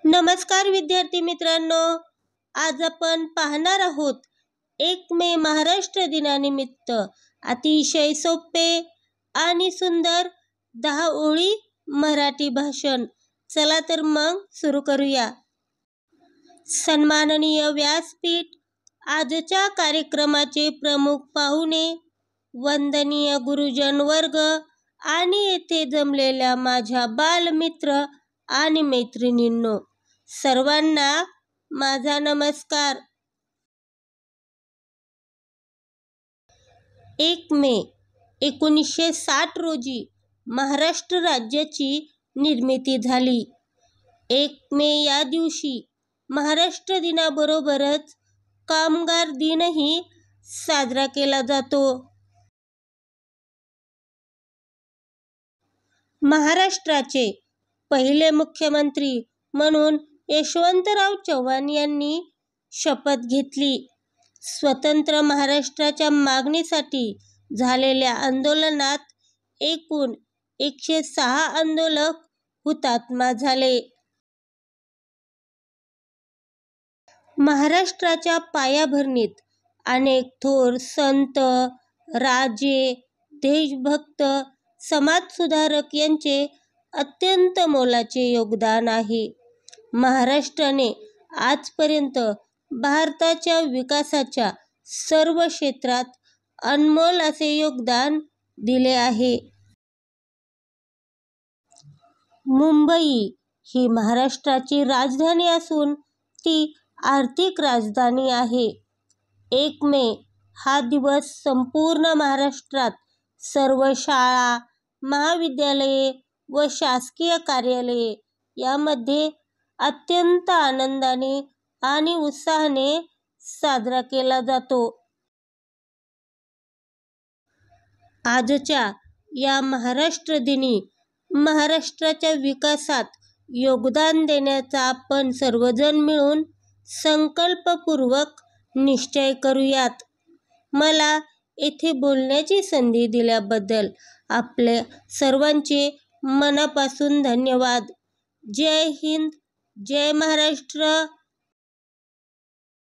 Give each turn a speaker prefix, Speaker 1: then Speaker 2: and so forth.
Speaker 1: नमस्कार विद्यार्थी मित्रांनो, आज आपण पाहणार आहोत 1 मे महाराष्ट्र दिनानिमित्त अतिशय सोपे आणि सुंदर 10 ओळी मराठी भाषण. चला तर मग सुरू करूया. सन्माननीय व्यासपीठ, आजच्या कार्यक्रमाचे प्रमुख पाहुणे, वंदनीय गुरुजन वर्ग आणि येथे जमलेल्या माझ्या बालमित्र आणि मैत्रिणींनो, सर्वांना माझा नमस्कार. 1 मे 1960 रोजी महाराष्ट्र राज्याची निर्मिती झाली. 1 मे या दिवशी महाराष्ट्र दिनाबरोबरच कामगार दिनही साजरा केला जातो. महाराष्ट्राचे पहिले मुख्यमंत्री म्हणून यशवंतराव चव्हाण यांनी शपथ घेतली. स्वतंत्र महाराष्ट्राच्या मागणीसाठी झालेल्या आंदोलनात एकूण 106 आंदोलक हुतात्मा झाले. महाराष्ट्राच्या पायाभरणीत अनेक थोर संत, राजे, देशभक्त, समाजसुधारक यांचे अत्यंत मोलाचे योगदान आहे. महाराष्ट्राने आजपर्यंत भारताच्या विकासाच्या सर्व क्षेत्रात अनमोल असे योगदान दिले आहे. मुंबई ही महाराष्ट्राची राजधानी असून ती आर्थिक राजधानी आहे. 1 मे हा दिवस संपूर्ण महाराष्ट्रात सर्व शाळा, महाविद्यालये व शासकीय कार्यालये यामध्ये अत्यंत आनंदाने आणि उत्साहाने साजरा केला जातो. आजच्या या महाराष्ट्र दिनी महाराष्ट्राच्या विकासात योगदान देण्याचा आपण सर्वजण मिळून संकल्पपूर्वक निश्चय करूयात. मला येथे बोलण्याची संधी दिल्याबद्दल आपल्या सर्वांचे मनापासून धन्यवाद. जय हिंद, जय महाराष्ट्र.